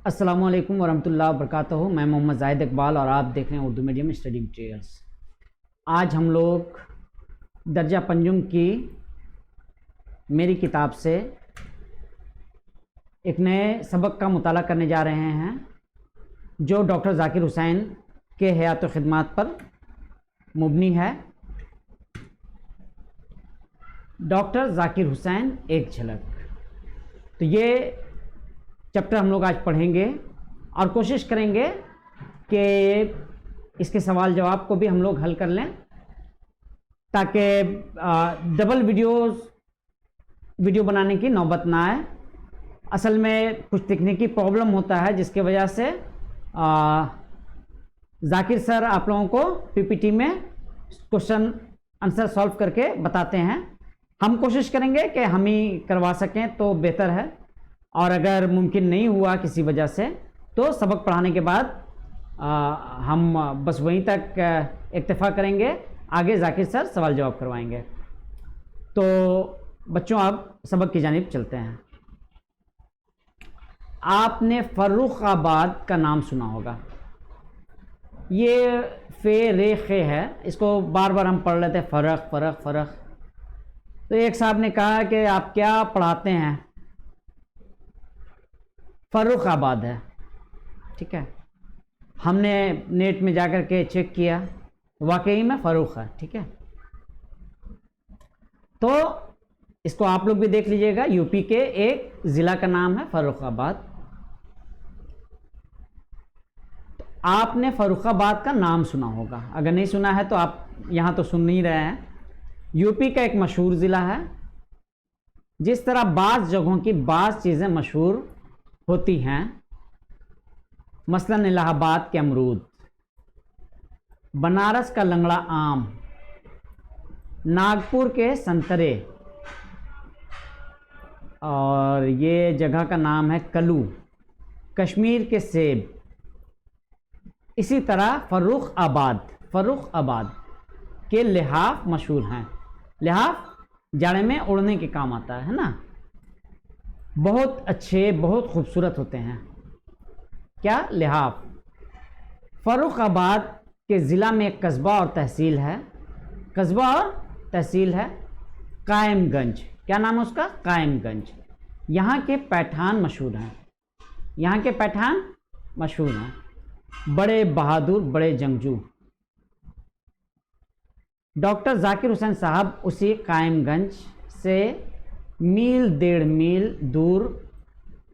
अस्सलामुअलैकुम वरहमतुल्लाहि वबरकातुहू। मैं मोहम्मद जाहिद इकबाल और आप देख रहे हैं उर्दू मीडियम स्टडी मटेरियल्स। आज हम लोग दर्जा पंजुम की मेरी किताब से एक नए सबक का मुताला करने जा रहे हैं जो डॉक्टर ज़ाकिर हुसैन के हयात व ख़िदमात पर मुबनी है। डॉक्टर ज़ाकिर हुसैन एक झलक। तो ये चैप्टर हम लोग आज पढ़ेंगे और कोशिश करेंगे कि इसके सवाल जवाब को भी हम लोग हल कर लें ताकि डबल वीडियो बनाने की नौबत ना आए। असल में कुछ तकनीकी प्रॉब्लम होता है जिसके वजह से ज़ाकिर सर आप लोगों को पीपीटी में क्वेश्चन आंसर सॉल्व करके बताते हैं। हम कोशिश करेंगे कि हम ही करवा सकें तो बेहतर है, और अगर मुमकिन नहीं हुआ किसी वजह से तो सबक पढ़ाने के बाद हम बस वहीं तक इक्तफ़ा करेंगे, आगे ज़ाकिर सर सवाल जवाब करवाएंगे। तो बच्चों अब सबक की जानिब चलते हैं। आपने फ़र्रुखाबाद का नाम सुना होगा। ये फ़े रे खे है, इसको बार बार हम पढ़ लेते हैं फ़र्क फ़र्क फ़र्क। तो एक साहब ने कहा कि आप क्या पढ़ाते हैं? फ़र्रुखाबाद है, ठीक है। हमने नेट में जाकर के चेक किया, वाकई में फ़र्रुख है, ठीक है। तो इसको आप लोग भी देख लीजिएगा। यूपी के एक ज़िला का नाम है फ़र्रुखाबाद। तो आपने फ़र्रुखाबाद का नाम सुना होगा, अगर नहीं सुना है तो आप यहाँ तो सुन नहीं रहे हैं। यूपी का एक मशहूर ज़िला है। जिस तरह बाज़ जगहों की बाज़ चीज़ें मशहूर होती हैं, मसलन इलाहाबाद के अमरूद, बनारस का लंगड़ा आम, नागपुर के संतरे, और ये जगह का नाम है कलू, कश्मीर के सेब। इसी तरह फ़र्रुखाबाद के लिहाफ मशहूर हैं। लिहाफ जाड़े में उड़ने के काम आता है ना, बहुत अच्छे बहुत खूबसूरत होते हैं। क्या? लिहाफ। फ़र्रुखाबाद के ज़िला में एक कस्बा और तहसील है। कस्बा और तहसील है कायमगंज। क्या नाम है उसका? कायमगंज। यहाँ के पैठान मशहूर हैं। यहाँ के पैठान मशहूर हैं, बड़े बहादुर, बड़े जंगजू। डॉक्टर ज़ाकिर हुसैन साहब उसी कायमगंज से मील डेढ़ मील दूर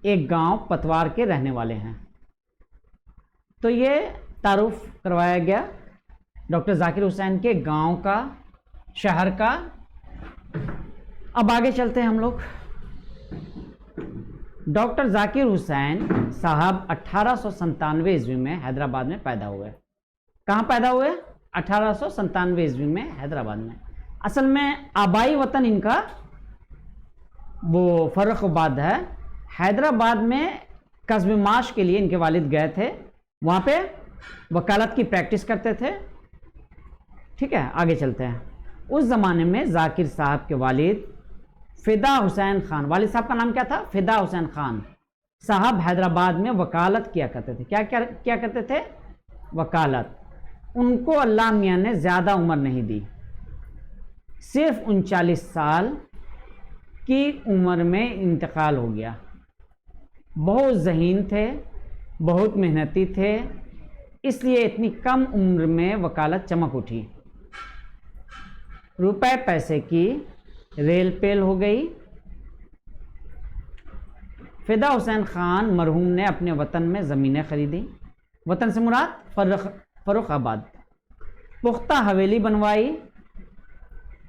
एक गांव पतवार के रहने वाले हैं। तो ये तारुफ करवाया गया डॉक्टर ज़ाकिर हुसैन के गांव का, शहर का। अब आगे चलते हैं हम लोग। डॉक्टर ज़ाकिर हुसैन साहब 1897 ईस्वी में हैदराबाद में पैदा हुए। कहाँ पैदा हुए? 1897 ईस्वी में हैदराबाद में। असल में आबाई वतन इनका वो फ़र्रुखाबाद है। हैदराबाद में कस्ब माश के लिए इनके वालिद गए थे, वहाँ पे वकालत की प्रैक्टिस करते थे, ठीक है। आगे चलते हैं। उस ज़माने में ज़ाकिर साहब के वालिद फ़िदा हुसैन खान, वालिद साहब का नाम क्या था? फ़िदा हुसैन खान साहब हैदराबाद में वकालत किया करते थे। क्या करते थे? वकालत। उनको अल्लाह मियाँ ने ज़्यादा उम्र नहीं दी, सिर्फ 39 साल की उम्र में इंतकाल हो गया। बहुत ज़हीन थे, बहुत मेहनती थे, इसलिए इतनी कम उम्र में वकालत चमक उठी। रुपए पैसे की रेल पेल हो गई। फ़िदा हुसैन खान मरहूम ने अपने वतन में ज़मीनें खरीदी। वतन से मुराद फ़र्रुखाबाद। पुख्ता हवेली बनवाई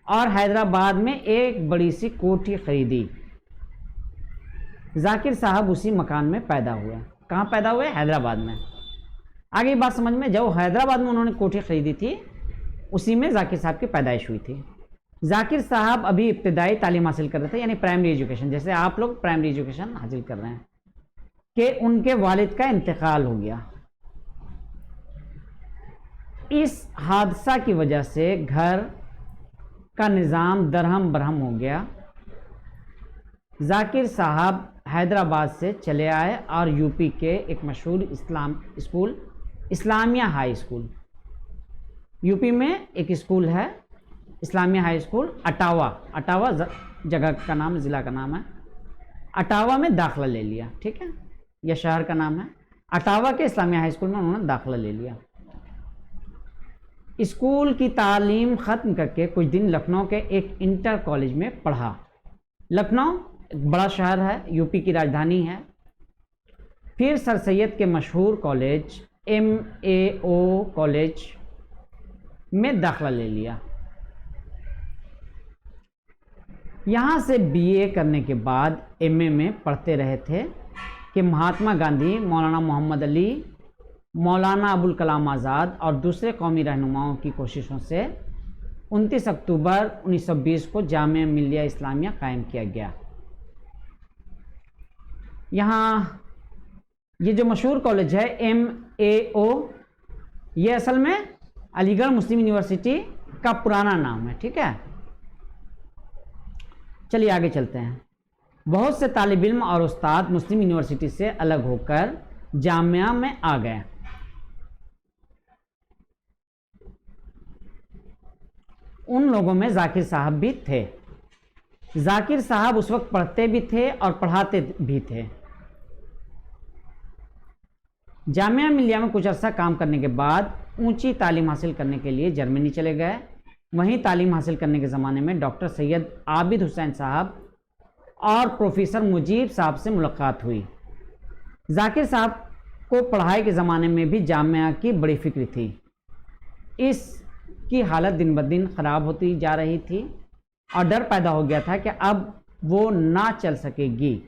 और हैदराबाद में एक बड़ी सी कोठी खरीदी। ज़ाकिर साहब उसी मकान में पैदा हुए। कहाँ पैदा हुए? हैदराबाद में। आगे बात समझ में। जब हैदराबाद में उन्होंने कोठी खरीदी थी, उसी में ज़ाकिर साहब की पैदाइश हुई थी। ज़ाकिर साहब अभी इब्तिदाई तालीम हासिल कर रहे थे, यानी प्राइमरी एजुकेशन, जैसे आप लोग प्राइमरी एजुकेशन हासिल कर रहे हैं, कि उनके वालिद का इंतकाल हो गया। इस हादसा की वजह से घर का निज़ाम दरहम बरहम हो गया। ज़ाकिर साहब हैदराबाद से चले आए और यूपी के एक मशहूर school Islamia high school, UP में एक स्कूल है इस्लामिया हाई स्कूल, अटावा जगह का नाम, ज़िला का नाम है, अटावा में दाखिला ले लिया। ठीक है, यह शहर का नाम है। अटावा के इस्लामिया हाई स्कूल में उन्होंने दाखिला ले लिया। स्कूल की तालीम ख़त्म करके कुछ दिन लखनऊ के एक इंटर कॉलेज में पढ़ा। लखनऊ एक बड़ा शहर है, यूपी की राजधानी है। फिर सर सैयद के मशहूर कॉलेज MAO कॉलेज में दाखिला ले लिया। यहाँ से BA करने के बाद MA में पढ़ते रहे थे कि महात्मा गांधी, मौलाना मोहम्मद अली, मौलाना अबुल कलाम आज़ाद और दूसरे कौमी रहनुमाओं की कोशिशों से 29 अक्टूबर 1920 को जामिया मिल्लिया इस्लामिया कायम किया गया। यहाँ ये जो मशहूर कॉलेज है MAO, ये असल में अलीगढ़ मुस्लिम यूनिवर्सिटी का पुराना नाम है। ठीक है, चलिए आगे चलते हैं। बहुत से तालिब इल्म और उस्ताद मुस्लिम यूनिवर्सिटी से अलग होकर जामिया में आ गए। उन लोगों में जाकिर साहब भी थे। जाकिर साहब उस वक्त पढ़ते भी थे और पढ़ाते भी थे। जामिया मिल्लिया में कुछ अर्सा काम करने के बाद ऊंची तालीम हासिल करने के लिए जर्मनी चले गए। वहीं तालीम हासिल करने के ज़माने में डॉक्टर सैयद आबिद हुसैन साहब और प्रोफेसर मुजीब साहब से मुलाकात हुई। जाकिर साहब को पढ़ाई के ज़माने में भी जामिया की बड़ी फिक्र थी। इसकी हालत दिन ब दिन ख़राब होती जा रही थी और डर पैदा हो गया था कि अब वो ना चल सकेगी।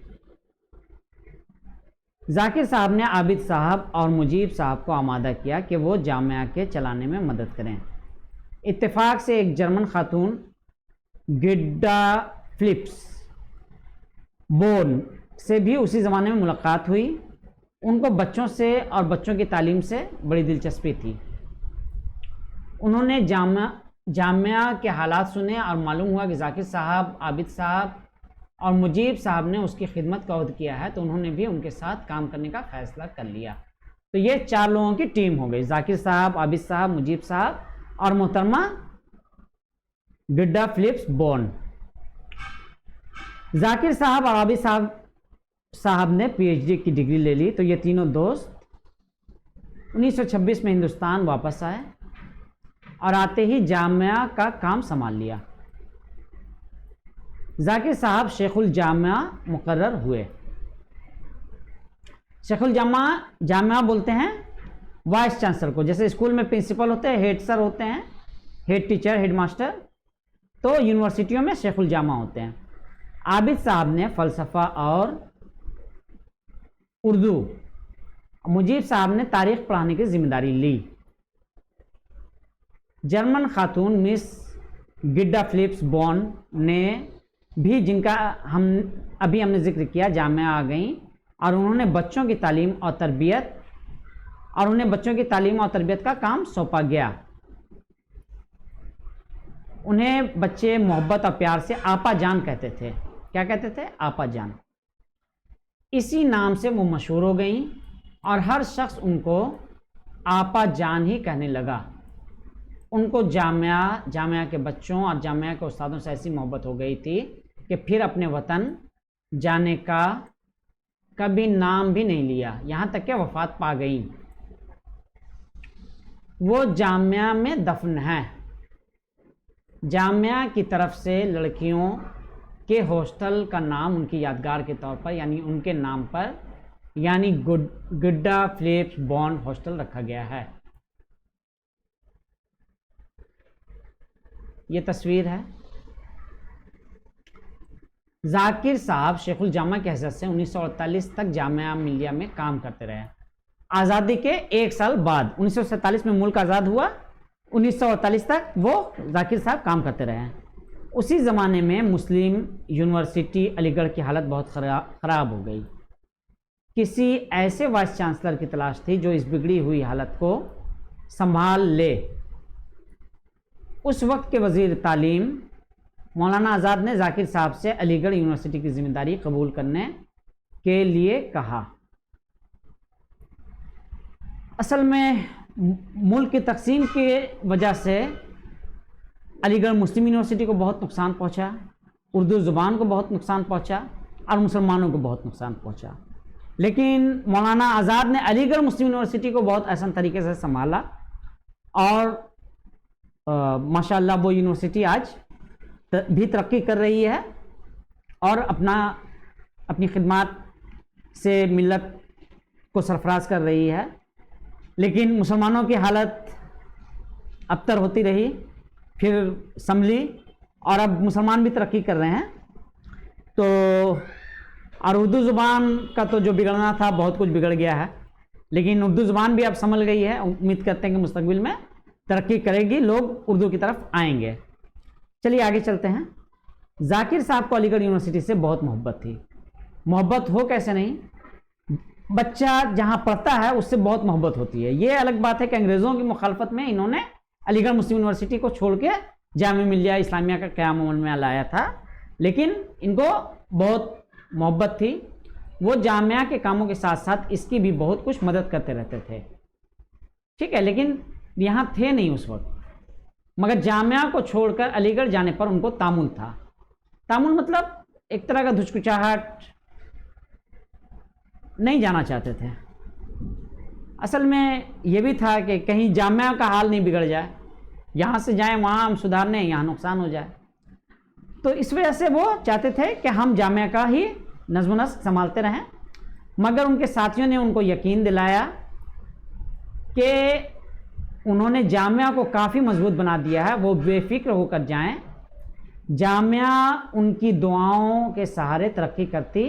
जाकिर साहब ने आबिद साहब और मुजीब साहब को आमादा किया कि वो जामिया के चलाने में मदद करें। इत्तेफाक से एक जर्मन खातून गिड्डा फिलिप्स बोर्न से भी उसी ज़माने में मुलाकात हुई। उनको बच्चों से और बच्चों की तालीम से बड़ी दिलचस्पी थी। उन्होंने जामिया के हालात सुने और मालूम हुआ कि जाकिर साहब, आबिद साहब और मुजीब साहब ने उसकी खिदमत का अहद किया है, तो उन्होंने भी उनके साथ काम करने का फ़ैसला कर लिया। तो ये 4 लोगों की टीम हो गई, जाकिर साहब, आबिद साहब, मुजीब साहब और मोहतरमा गिड्डा फिलिप्स बोर्न। जाकिर साहब और आबिद साहब ने PhD की डिग्री ले ली। तो ये तीनों दोस्त 1926 में हिंदुस्तान वापस आए और आते ही जामिया का काम संभाल लिया। जाकिर साहब शेखुल जामिया मुकर्रर हुए। शेखुल जामिया बोलते हैं वाइस चांसलर को। जैसे स्कूल में प्रिंसिपल होते हैं, हेड सर होते हैं, हेड टीचर, हेड मास्टर, तो यूनिवर्सिटियों में शेखुल जामिया होते हैं। आबिद साहब ने फ़लसफ़ा और उर्दू, मुजीब साहब ने तारीख़ पढ़ाने की जिम्मेदारी ली। जर्मन खातून मिस गिड्डा फिलिप्स बोर्न ने भी, जिनका हमने जिक्र किया, जामिया आ गई और उन्हें बच्चों की तालीम और तरबियत का काम सौंपा गया। उन्हें बच्चे मोहब्बत और प्यार से आपा जान कहते थे। क्या कहते थे? आपा जान। इसी नाम से वो मशहूर हो गई और हर शख्स उनको आपा जान ही कहने लगा। उनको जामिया के बच्चों और जामिया के उस्तादों से ऐसी मोहब्बत हो गई थी कि फिर अपने वतन जाने का कभी नाम भी नहीं लिया, यहाँ तक कि वफ़ात पा गई। वो जामिया में दफन है। जामिया की तरफ से लड़कियों के हॉस्टल का नाम उनकी यादगार के तौर पर, यानी उनके नाम पर, यानी गिड्डा फिलिप्स बोर्न हॉस्टल रखा गया है। ये तस्वीर है। जाकिर साहब शेखुल जामिया की हैसियत से 1948 तक जामिया मिल्लिया में काम करते रहे। आज़ादी के 1 साल बाद 1947 में मुल्क आज़ाद हुआ, 1948 तक वो जाकिर साहब काम करते रहे। उसी ज़माने में मुस्लिम यूनिवर्सिटी अलीगढ़ की हालत बहुत ख़राब हो गई। किसी ऐसे वाइस चांसलर की तलाश थी जो इस बिगड़ी हुई हालत को संभाल ले। उस वक्त के वज़ीर तालीम मौलाना आज़ाद ने जाकिर साहब से अलीगढ़ यूनिवर्सिटी की ज़िम्मेदारी कबूल करने के लिए कहा। असल में मुल्क की तकसीम की वजह से अलीगढ़ मुस्लिम यूनिवर्सिटी को बहुत नुकसान पहुंचा, उर्दू ज़ुबान को बहुत नुकसान पहुंचा और मुसलमानों को बहुत नुकसान पहुंचा। लेकिन मौलाना आज़ाद ने अलीगढ़ मुस्लिम यूनिवर्सिटी को बहुत आसान तरीके से संभाला और माशाअल्लाह वो यूनिवर्सिटी आज भी तरक्की कर रही है और अपनी खिदमत से मिल्लत को सरफराज कर रही है। लेकिन मुसलमानों की हालत अबतर होती रही, फिर संभली और अब मुसलमान भी तरक्की कर रहे हैं। तो और उर्दू ज़ुबान का तो जो बिगड़ना था बहुत कुछ बिगड़ गया है, लेकिन उर्दू ज़ुबान भी अब संभल गई है। उम्मीद करते हैं कि मुस्तकबिल में तरक्की करेगी, लोग उर्दू की तरफ आएंगे। चलिए आगे चलते हैं। जाकिर साहब को अलीगढ़ यूनिवर्सिटी से बहुत मोहब्बत थी। मोहब्बत हो कैसे नहीं, बच्चा जहाँ पढ़ता है उससे बहुत मोहब्बत होती है। ये अलग बात है कि अंग्रेज़ों की मुखालफत में इन्होंने अलीगढ़ मुस्लिम यूनिवर्सिटी को छोड़ के जामिया मिल्लिया इस्लामिया का क़याम अमल में लाया था, लेकिन इनको बहुत मोहब्बत थी। वो जामिया के कामों के साथ साथ इसकी भी बहुत कुछ मदद करते रहते थे, ठीक है, लेकिन यहाँ थे नहीं उस वक्त। मगर जामिया को छोड़कर अलीगढ़ जाने पर उनको तामुल था। तामुल मतलब एक तरह का धुचकुचाहट, नहीं जाना चाहते थे। असल में ये भी था कि कहीं जामिया का हाल नहीं बिगड़ जाए, यहाँ से जाएं वहाँ हम सुधारने, यहाँ नुकसान हो जाए। तो इस वजह से वो चाहते थे कि हम जामिया का ही नज़्म नस्क संभालते रहें। मगर उनके साथियों ने उनको यकीन दिलाया कि उन्होंने जामिया को काफ़ी मजबूत बना दिया है, वो बेफिक्र होकर जाएं। जामिया उनकी दुआओं के सहारे तरक्की करती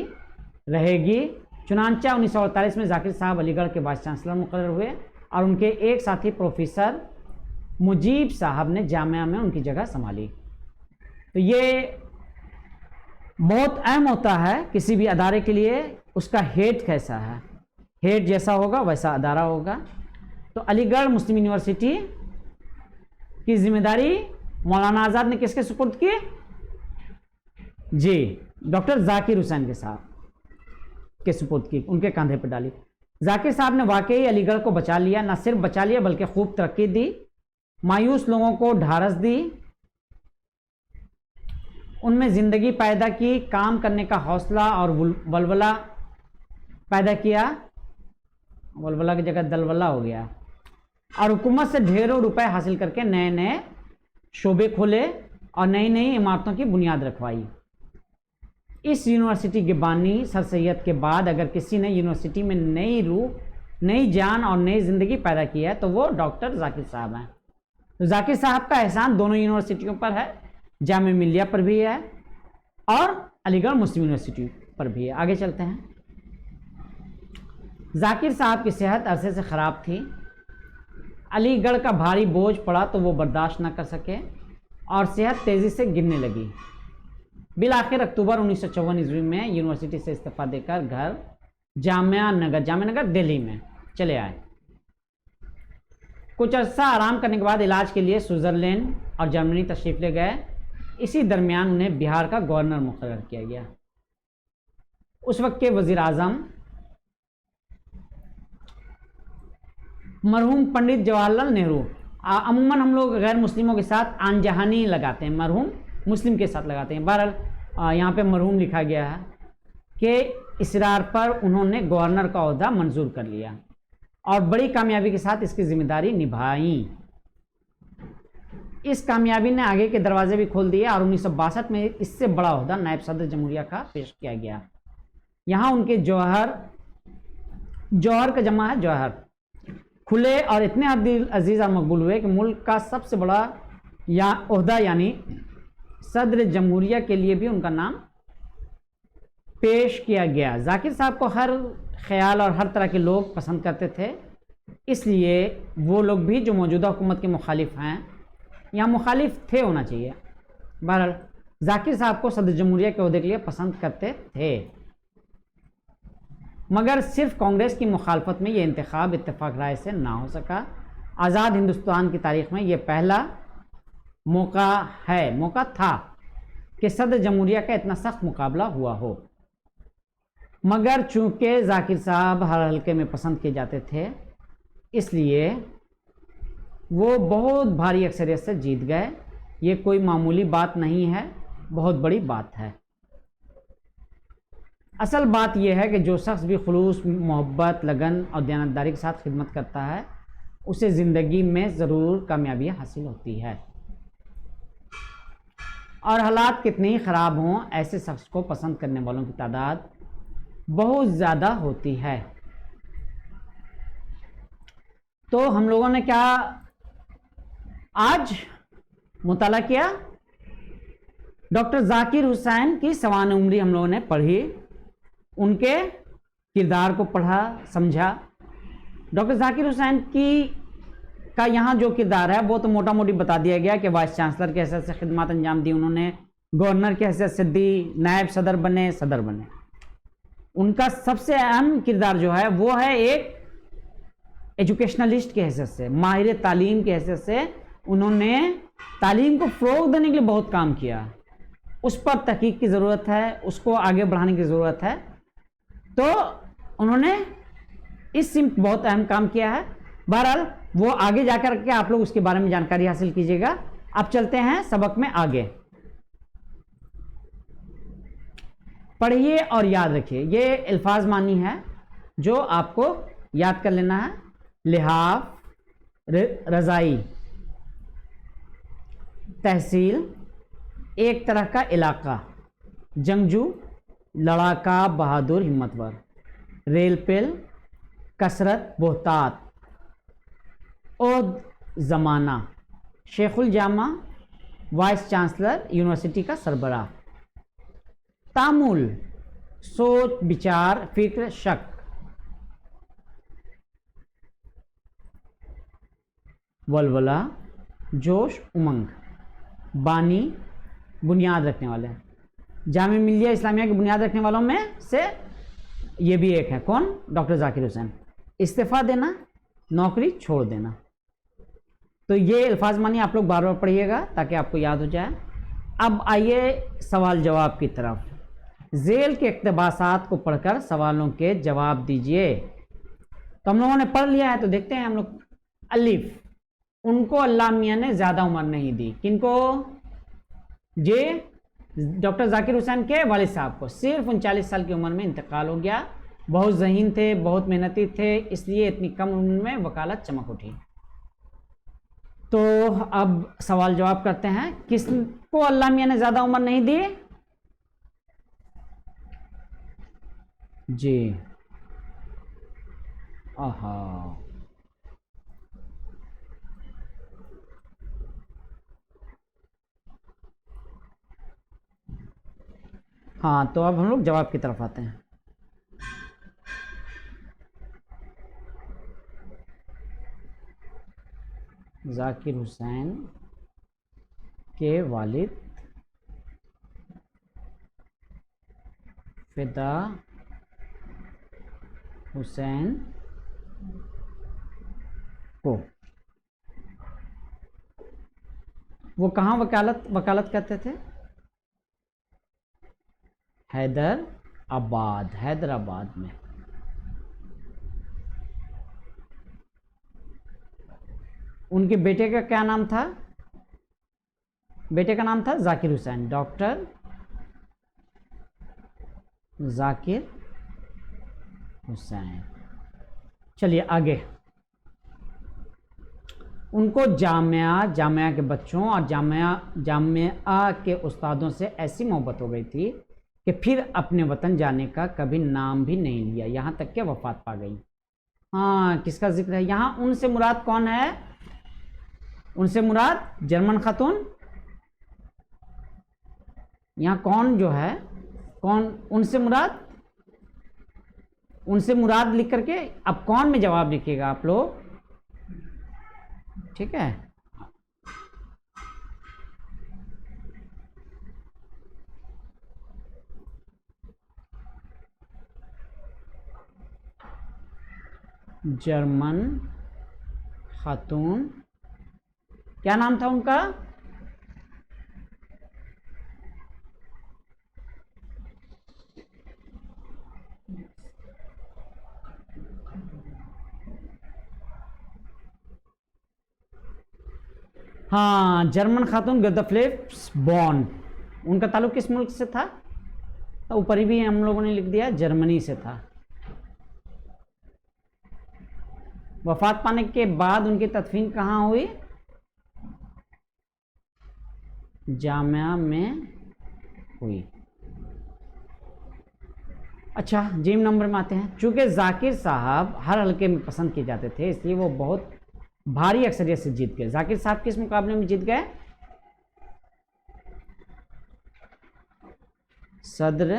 रहेगी। चुनांचा 1948 में जाकिर साहब अलीगढ़ के वाइस चांसलर मुकर्रर हुए और उनके एक साथी प्रोफेसर मुजीब साहब ने जामिया में उनकी जगह संभाली। तो ये बहुत अहम होता है किसी भी अदारे के लिए, उसका हेड कैसा है। हेड जैसा होगा वैसा अदारा होगा। तो अलीगढ़ मुस्लिम यूनिवर्सिटी की जिम्मेदारी मौलाना आज़ाद ने किसके सुपुर्द की? जी, डॉक्टर जाकिर हुसैन के साहब के सुपुर्द की, उनके कंधे पर डाली। जाकिर साहब ने वाकई अलीगढ़ को बचा लिया, न सिर्फ बचा लिया बल्कि खूब तरक्की दी, मायूस लोगों को ढारस दी, उनमें ज़िंदगी पैदा की, काम करने का हौसला और वलवला पैदा किया। वलवला की जगह दलवला हो गया। और हुकूमत से ढेरों रुपए हासिल करके नए नए शोबे खोले और नई नई इमारतों की बुनियाद रखवाई। इस यूनिवर्सिटी के बानी सर सैयद के बाद अगर किसी ने यूनिवर्सिटी में नई रूह, नई जान और नई ज़िंदगी पैदा की है तो वो डॉक्टर जाकिर साहब हैं। तो जाकिर साहब का एहसान दोनों यूनिवर्सिटियों पर है, जामिया मिल्लिया पर भी है और अलीगढ़ मुस्लिम यूनिवर्सिटी पर भी है। आगे चलते हैं। जाकिर साहब की सेहत अरसे से ख़राब थी। अलीगढ़ का भारी बोझ पड़ा तो वो बर्दाश्त न कर सके और सेहत तेज़ी से गिरने लगी। बिलाखिर अक्टूबर 1954 ईस्वी में यूनिवर्सिटी से इस्तीफा देकर घर जामिया नगर दिल्ली में चले आए। कुछ अर्सा आराम करने के बाद इलाज के लिए स्विट्ज़रलैंड और जर्मनी तशरीफ़ ले गए। इसी दरमियान उन्हें बिहार का गवर्नर मुकर्रर किया गया। उस वक्त के वज़ीर आज़म मरहूम पंडित जवाहरलाल नेहरू, अमूमन हम लोग गैर मुस्लिमों के साथ आन जहानी लगाते हैं, मरहूम मुस्लिम के साथ लगाते हैं। बहरहाल यहाँ पे मरहूम लिखा गया है कि इसरार पर उन्होंने गवर्नर का ओहदा मंजूर कर लिया और बड़ी कामयाबी के साथ इसकी जिम्मेदारी निभाई। इस कामयाबी ने आगे के दरवाजे भी खोल दिए और 1962 में इससे बड़ा ओहदा नायब सदर जमहूरिया का पेश किया गया। यहाँ उनके जौहर का जमा है जौहर, खुले और इतने अजीज़ और मकबूल हुए कि मुल्क का सबसे बड़ा या ओहदा यानी सदर जमहूरिया के लिए भी उनका नाम पेश किया गया। जाकिर साहब को हर ख्याल और हर तरह के लोग पसंद करते थे, इसलिए वो लोग भी जो मौजूदा हुकूमत के मुखालिफ हैं या मुखालिफ थे होना चाहिए, बहरहाल जाकिर साहब को सदर जमहूरिया के ओहदे के लिए पसंद करते थे। मगर सिर्फ कांग्रेस की मुखालफत में ये इंतखाब इत्तेफाक राय से ना हो सका। आज़ाद हिंदुस्तान की तारीख़ में ये पहला मौका था कि सदर जमहूरिया का इतना सख्त मुकाबला हुआ हो। मगर चूंकि जाकिर साहब हर हल्के में पसंद किए जाते थे, इसलिए वो बहुत भारी अक्सरियत से जीत गए। ये कोई मामूली बात नहीं है, बहुत बड़ी बात है। असल बात यह है कि जो शख्स भी खुलूस, मोहब्बत, लगन और दयानतदारी के साथ खिदमत करता है, उसे ज़िंदगी में ज़रूर कामयाबी हासिल होती है। और हालात कितने ही ख़राब हों, ऐसे शख्स को पसंद करने वालों की तादाद बहुत ज़्यादा होती है। तो हम लोगों ने क्या आज मुताला किया? डॉक्टर जाकिर हुसैन की सवान उम्री हम लोगों ने पढ़ी, उनके किरदार को पढ़ा, समझा। डॉक्टर जाकिर हुसैन का यहाँ जो किरदार है वो तो मोटा मोटी बता दिया गया कि वाइस चांसलर की हैसियत से खिदमत अंजाम दी उन्होंने, गवर्नर की हैसियत से दी, नायब सदर बने, सदर बने। उनका सबसे अहम किरदार जो है वो है एक एजुकेशनलिस्ट की हैसियत से, माहिर तालीम की हैसियत से उन्होंने तालीम को फ़रोग़ देने के लिए बहुत काम किया। उस पर तहकीक की ज़रूरत है, उसको आगे बढ़ाने की ज़रूरत है। तो उन्होंने इस सिमत बहुत अहम काम किया है। बहरहाल वो आगे जाकर के आप लोग उसके बारे में जानकारी हासिल कीजिएगा। अब चलते हैं सबक में आगे। पढ़िए और याद रखिए। ये अल्फाज मानी है जो आपको याद कर लेना है। लिहाफ, रज़ाई, तहसील, एक तरह का इलाका, जंगजू, लड़ाका, बहादुर, हिम्मतवर, रेलपेल, कसरत, बोहतात, ओद, ज़माना, शेखुल जामा, वाइस चांसलर, यूनिवर्सिटी का सरबराह, तामुल, सोच, विचार, फिक्र, शक, वलवला, जोश, उमंग, बानी, बुनियाद रखने वाले। जामिया मिल्लिया इस्लामिया की बुनियाद रखने वालों में से ये भी एक है। कौन? डॉक्टर जाकिर हुसैन। इस्तीफ़ा देना, नौकरी छोड़ देना। तो ये अल्फाज मानी आप लोग बार बार पढ़िएगा ताकि आपको याद हो जाए। अब आइए सवाल जवाब की तरफ। झेल के इक़्तिबासात को पढ़कर सवालों के जवाब दीजिए। तो हम लोगों ने पढ़ लिया है, तो देखते हैं हम लोग। अलिफ, उनको अल्लाह मियाँ ने ज़्यादा उम्र नहीं दी। किनको? जे डॉक्टर जाकिर हुसैन के वालिद साहब को सिर्फ 39 साल की उम्र में इंतकाल हो गया। बहुत ज़हीन थे, बहुत मेहनती थे, इसलिए इतनी कम उम्र में वकालत चमक उठी। तो अब सवाल जवाब करते हैं। किसको अल्लाह मियाँ ने ज़्यादा उम्र नहीं दी? जी, आहा, हाँ, तो अब हम लोग जवाब की तरफ आते हैं। जाकिर हुसैन के वालिद फिदा हुसैन को वो कहाँ वकालत करते थे? हैदराबाद में। उनके बेटे का क्या नाम था? बेटे का नाम था जाकिर हुसैन, डॉक्टर जाकिर हुसैन। चलिए आगे। उनको जामिया के बच्चों और जामिया के उस्तादों से ऐसी मोहब्बत हो गई थी कि फिर अपने वतन जाने का कभी नाम भी नहीं लिया, यहाँ तक कि वफात पा गई। हाँ, किसका जिक्र है यहाँ? उनसे मुराद कौन है? उनसे मुराद जर्मन खातून। यहाँ कौन जो है, कौन उनसे मुराद लिख करके अब कौन में जवाब लिखिएगा आप लोग, ठीक है? जर्मन खातून, क्या नाम था उनका? हाँ, जर्मन खातून गद्दा फिलिप्स बॉर्न, उनका ताल्लुक किस मुल्क से था? तो ऊपर ही भी हम लोगों ने लिख दिया, जर्मनी से था। वफात पाने के बाद उनकी तदफीन कहाँ हुई? जामिया में हुई। अच्छा, जीम नंबर में आते हैं। चूंकि जाकिर साहब हर हल्के में पसंद किए जाते थे, इसलिए वो बहुत भारी अक्सरियत से जीत गए। जाकिर साहब किस मुकाबले में जीत गए? सदर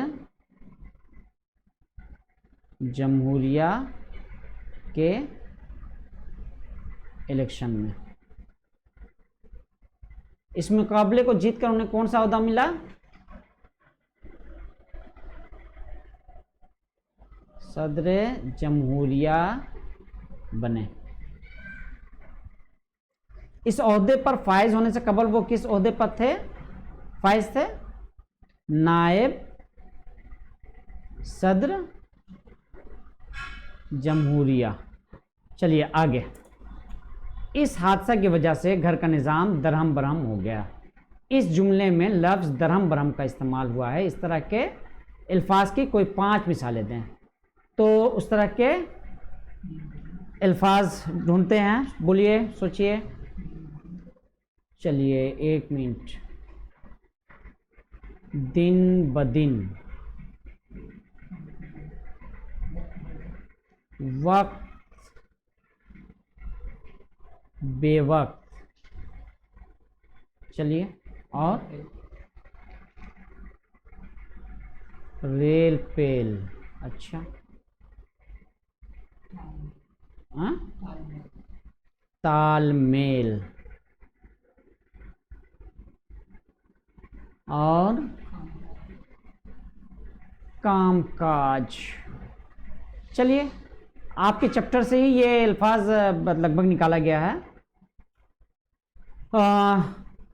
जमहूरिया के इलेक्शन में। इस मुकाबले को जीतकर उन्हें कौन सा ओहदा मिला? सदर जमहूरिया बने। इस ओहदे पर फायज होने से कबल वो किस ओहदे पर थे? फायज थे नायब सदर जमहूरिया। चलिए आगे। इस हादसा की वजह से घर का निज़ाम दरहम बरहम हो गया। इस जुमले में लफ्ज़ दरहम बरहम का इस्तेमाल हुआ है। इस तरह के अल्फाज की कोई 5 मिसालें दें। तो उस तरह के अल्फाज ढूंढते हैं, बोलिए, सोचिए। चलिए 1 मिनट। दिन ब दिन, वक्त बेवक्त, चलिए, और रेल पेल। अच्छा, हाँ, तालमेल, और कामकाज। चलिए, आपके चैप्टर से ही ये अल्फाज लगभग निकाला गया है।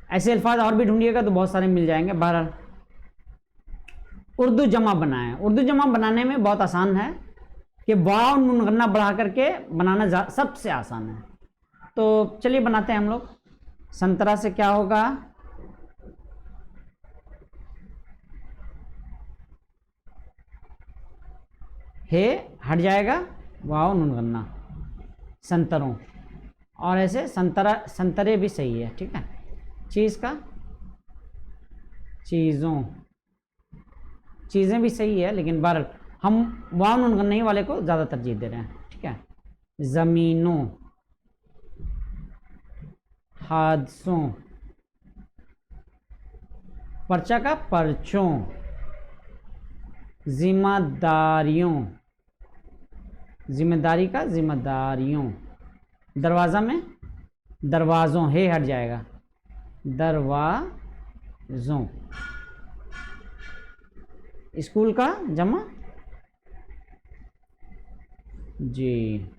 ऐसे अल्फाज और भी ढूंढिएगा तो बहुत सारे मिल जाएंगे। बहरहाल, उर्दू जमा बनाएं। उर्दू जमा बनाने में बहुत आसान है कि वाव नून गन्ना बढ़ा करके बनाना सबसे आसान है। तो चलिए बनाते हैं हम लोग। संतरा से क्या होगा? हे हट जाएगा, वाव नून गन्ना, संतरों। और ऐसे संतरा, संतरे भी सही है, ठीक है। चीज़ का चीज़ों, चीज़ें भी सही है, लेकिन बार हम वाव नून गन्ना ही वाले को ज़्यादा तरजीह दे रहे हैं, ठीक है। ज़मीनों, हादसों, पर्चा का पर्चों, जिम्मेदारियों, जिम्मेदारी का जिम्मेदारियों, दरवाज़ा में दरवाज़ों, हे हट जाएगा, दरवाज़ों। स्कूल का जमा जी,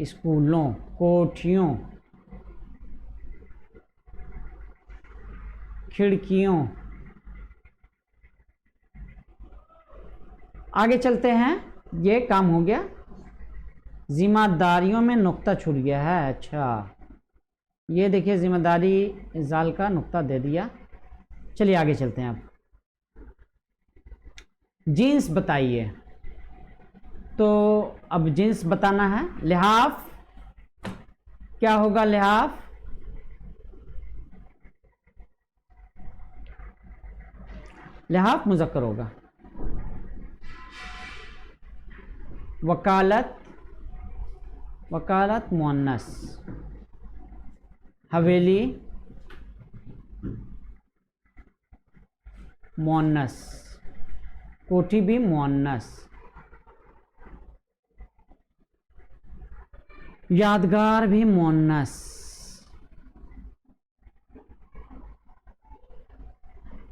स्कूलों, कोठियों, खिड़कियों। आगे चलते हैं, ये काम हो गया। जिम्मेदारियों में नुक्ता छूट गया है। अच्छा, ये देखिए, जिम्मेदारी जाल का नुक्ता दे दिया। चलिए आगे चलते हैं। अब जीन्स बताइए। तो अब जीन्स बताना है। लिहाफ क्या होगा? लिहाफ लिहाफ मुज़क्कर होगा। वकालत, वकालत मुअन्नस। हवेली मुअन्नस, कोठी भी मुअन्नस। यादगार भी मुअन्नस।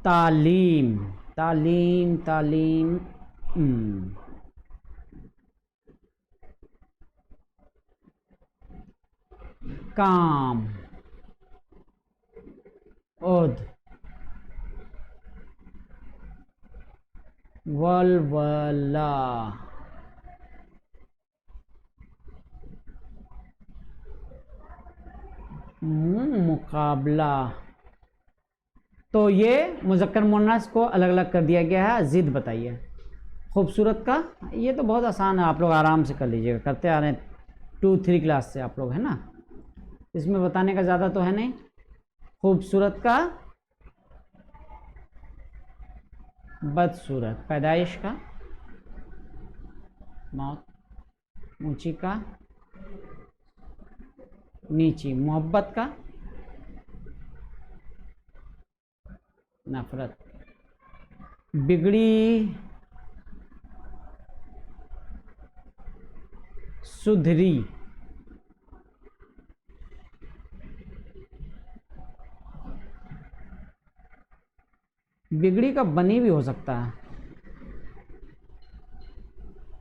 तालीम, तालीम, तालीम, काम, उद, वलवला, मुकाबला। तो ये मुज़क्कर मुन्नस को अलग अलग कर दिया गया है। ज़िद बताइए। खूबसूरत का, ये तो बहुत आसान है, आप लोग आराम से कर लीजिएगा, करते आ रहे हैं 2-3 क्लास से आप लोग, है ना, इसमें बताने का ज़्यादा तो है नहीं। खूबसूरत का बदसूरत, पैदाइश का मौत, ऊंची का नीची, मोहब्बत का नफरत, बिगड़ी सुधरी, बिगड़ी का बनी भी हो सकता है।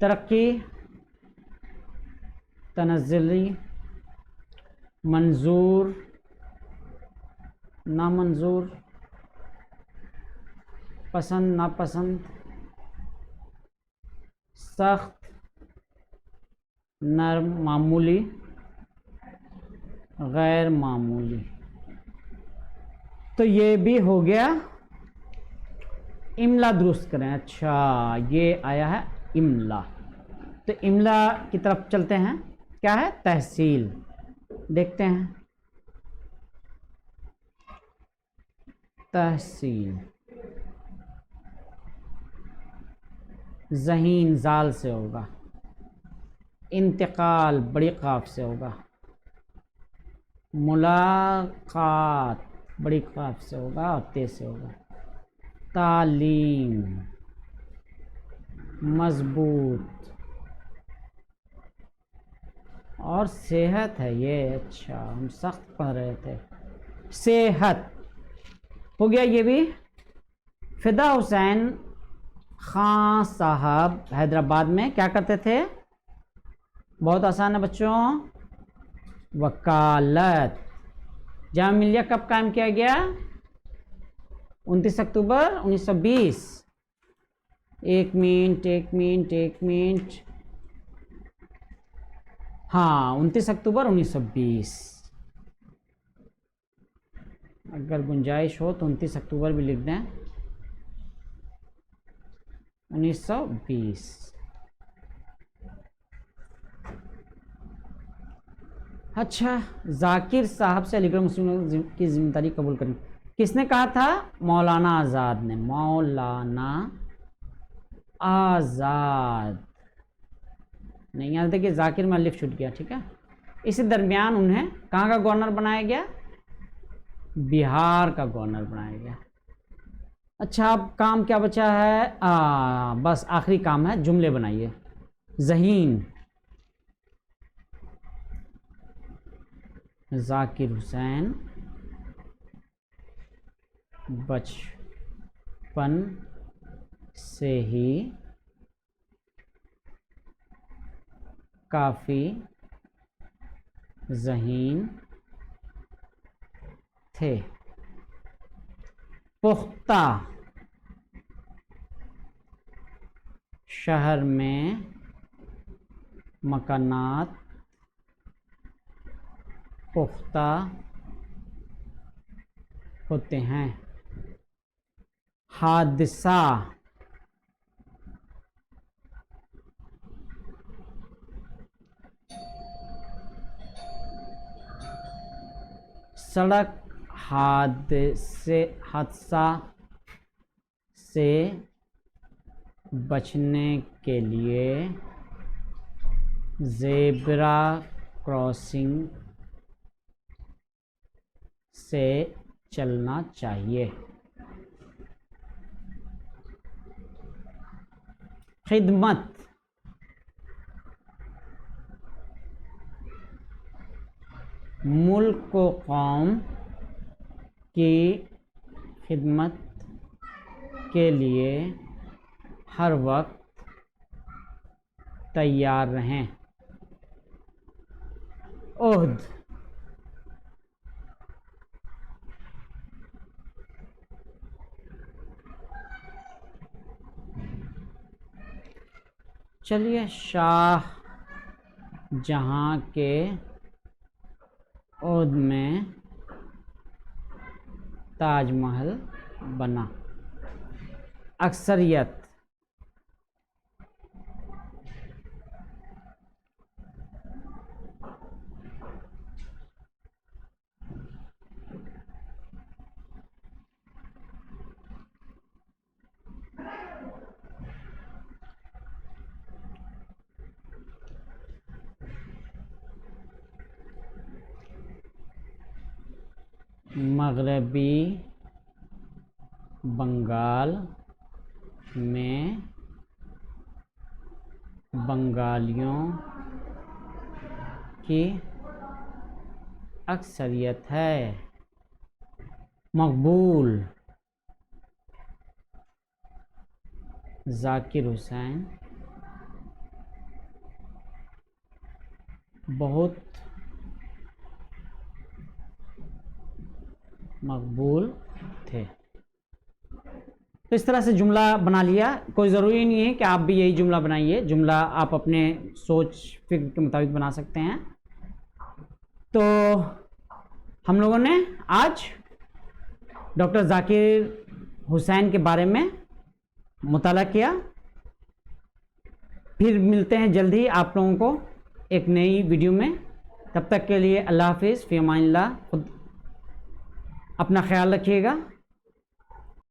तरक्की, तनज़्ज़ुली, मंजूर, नामंजूर, पसंद नापसंद, सख्त नरम, मामूली गैर मामूली। तो ये भी हो गया। इमला दुरुस्त करें। अच्छा, ये आया है इमला, तो इमला की तरफ चलते हैं। क्या है? तहसील। देखते हैं तहसील। ज़हीन जाल से होगा। इंतकाल बड़ी काफ से होगा। मुलाकात बड़ी काफ से होगा और ते से होगा। तालीम मजबूत, और सेहत है ये। अच्छा, हम सख्त पढ़ रहे थे। सेहत हो गया ये भी। फिदा हुसैन खां साहब हैदराबाद में क्या करते थे? बहुत आसान है बच्चों, वकालत। जामिया मिलिया कब कायम किया गया? 29 अक्टूबर 1920। एक मिनट, हाँ, 29 अक्टूबर 1920। अगर गुंजाइश हो तो 29 अक्टूबर भी लिख दें, 1920। अच्छा, जाकिर साहब से अलीगढ़ मुस्लिम की जिम्मेदारी कबूल करें। किसने कहा था? मौलाना आज़ाद ने। मौलाना आज़ाद नहीं, यहाँ देखिए जाकिर में अलिफ छूट गया, ठीक है। इसी दरमियान उन्हें कहाँ का गवर्नर बनाया गया? बिहार का गवर्नर बनाया गया। अच्छा, अब काम क्या बचा है? बस आखिरी काम है, जुमले बनाइए। ज़हीन, जाकिर हुसैन बचपन से ही काफ़ी ज़हीन थे। पुख्ता, शहर में मकानात पुख्ता होते हैं। हादसा, सड़क हादसा से बचने के लिए ज़ेब्रा क्रॉसिंग से चलना चाहिए। खिदमत, मुल्क को कौम की खिदमत के लिए हर वक्त तैयार रहें। ओहद, चलिए, शाह जहां के ओद में ताजमहल बना। अक्सरियत, मगरबी बंगाल में बंगालियों की अक्सरियत है। मकबूल, जाकिर हुसैन बहुत मकबूल थे। तो इस तरह से जुमला बना लिया। कोई ज़रूरी नहीं है कि आप भी यही जुमला बनाइए, जुमला आप अपने सोच फिक्र के मुताबिक बना सकते हैं। तो हम लोगों ने आज डॉक्टर जाकिर हुसैन के बारे में मुताला किया। फिर मिलते हैं जल्द ही आप लोगों को एक नई वीडियो में। तब तक के लिए अल्लाह हाफिज़, फ़ी अमानिल्लाह। खुद अपना ख्याल रखिएगा।